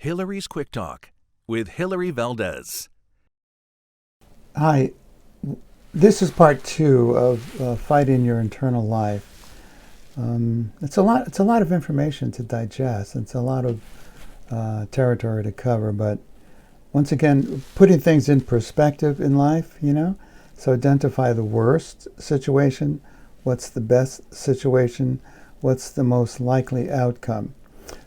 Hilary's Quick Talk with Hilary Valdez. Hi, this is part two of fighting your internal life. It's a lot. It's a lot of information to digest. It's a lot of territory to cover. But once again, putting things in perspective in life. So identify the worst situation. What's the best situation? What's the most likely outcome?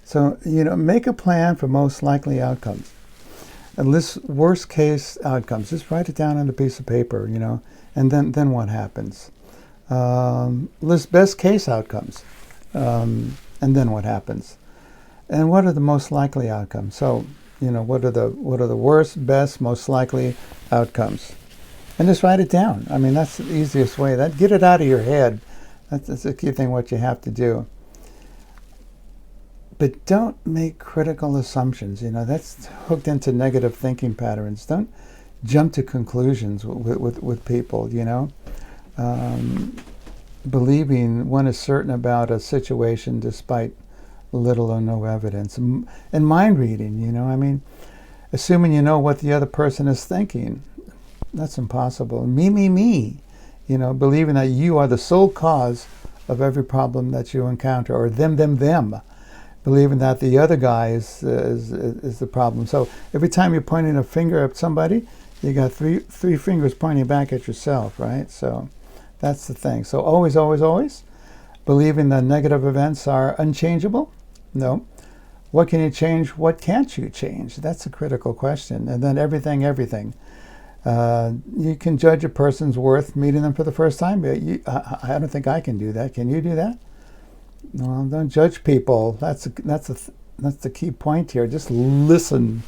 So make a plan for most likely outcomes. And list worst case outcomes. Just write it down on a piece of paper, and then what happens? List best case outcomes, and then what happens? And what are the most likely outcomes? So, what are the worst, best, most likely outcomes? And just write it down. I mean, that's the easiest way. Get it out of your head. That's the key thing. What you have to do. But don't make critical assumptions. That's hooked into negative thinking patterns. Don't jump to conclusions with people. Believing one is certain about a situation despite little or no evidence. And mind reading. Assuming you know what the other person is thinking. That's impossible. Me. Believing that you are the sole cause of every problem that you encounter, or them. Believing that the other guy is the problem. So every time you're pointing a finger at somebody, you got three fingers pointing back at yourself, right? So that's the thing. So always believing that negative events are unchangeable? No. What can you change? What can't you change? That's a critical question. And then everything. You can judge a person's worth meeting them for the first time. I don't think I can do that. Can you do that? Well, don't judge people. That's the key point here. Just listen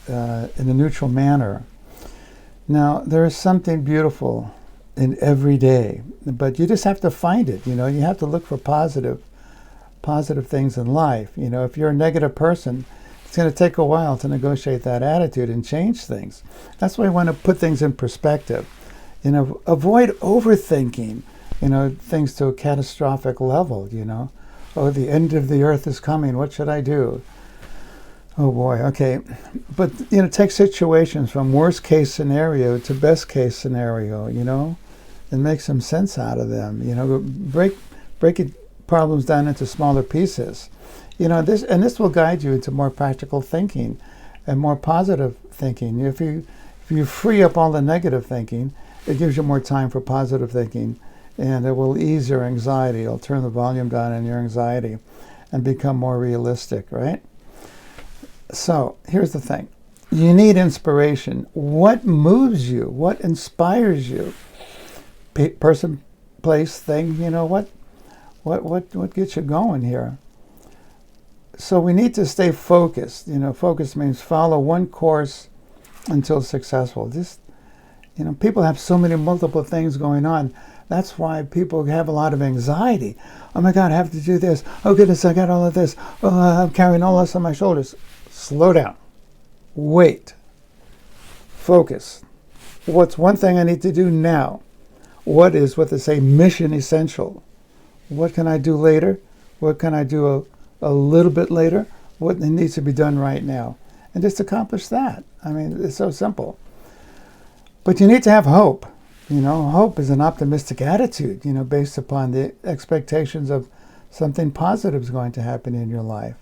in a neutral manner. Now, there is something beautiful in every day, but you just have to find it. You have to look for positive things in life. If you're a negative person, it's going to take a while to negotiate that attitude and change things. That's why I want to put things in perspective. Avoid overthinking. Things to a catastrophic level, Oh, the end of the earth is coming. What should I do? Oh boy, okay. But, take situations from worst case scenario to best case scenario, and make some sense out of them. Break problems down into smaller pieces. This will guide you into more practical thinking and more positive thinking. If you free up all the negative thinking, it gives you more time for positive thinking. And it will ease your anxiety. It'll turn the volume down in your anxiety and become more realistic, right? So here's the thing. You need inspiration. What moves you? What inspires you? Person, place, thing, what gets you going here? So we need to stay focused. Focus means follow one course until successful. People have so many multiple things going on. That's why people have a lot of anxiety. Oh my God, I have to do this. Oh goodness, I got all of this. Oh, I'm carrying all this on my shoulders. Slow down. Wait. Focus. What's one thing I need to do now? What is what they say mission essential? What can I do later? What can I do a little bit later? What needs to be done right now? And just accomplish that. It's so simple. But you need to have hope. Hope is an optimistic attitude, based upon the expectations of something positive is going to happen in your life.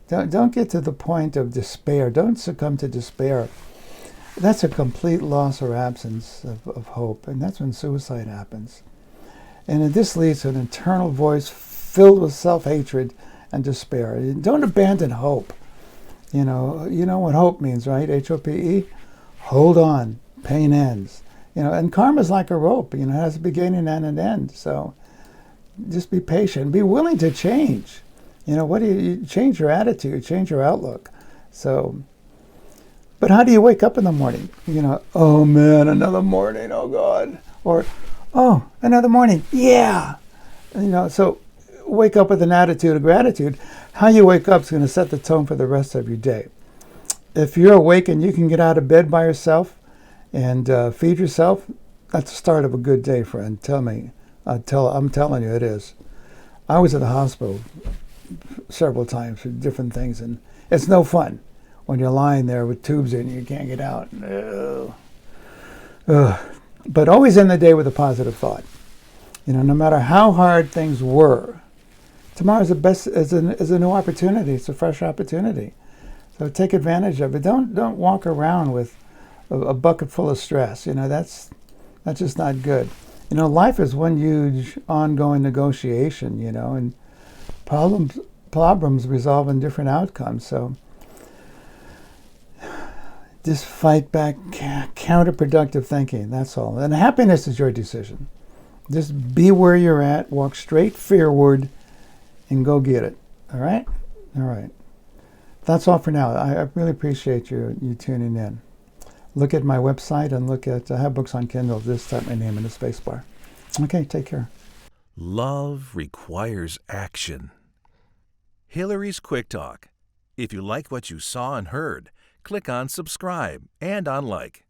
Don't get to the point of despair. Don't succumb to despair. That's a complete loss or absence of hope, and that's when suicide happens. And this leads to an internal voice filled with self-hatred and despair. Don't abandon hope. You know what hope means, right? H-O-P-E. Hold on. Pain ends. And karma is like a rope. It has a beginning and an end. So just be patient. Be willing to change. What do you change your attitude, change your outlook. So, but how do you wake up in the morning? Oh man, another morning. Oh God. Or, oh, another morning. Yeah. So wake up with an attitude of gratitude. How you wake up is going to set the tone for the rest of your day. If you're awake and you can get out of bed by yourself and feed yourself, that's the start of a good day, friend. I'm telling you, it is. I was at the hospital several times for different things, and it's no fun when you're lying there with tubes in you can't get out. Ugh. Ugh. But always end the day with a positive thought. No matter how hard things were, tomorrow's the best is a new opportunity. It's a fresh opportunity. So take advantage of it. Don't walk around with a bucket full of stress. That's just not good. Life is one huge ongoing negotiation. And problems resolve in different outcomes. So just fight back counterproductive thinking. That's all. And happiness is your decision. Just be where you're at, walk straight forward, and go get it. All right? All right. That's all for now. I really appreciate you tuning in. Look at my website and I have books on Kindle. Just type my name in the space bar. Okay, take care. Love requires action. Hilary's Quick Talk. If you like what you saw and heard, click on subscribe and on like.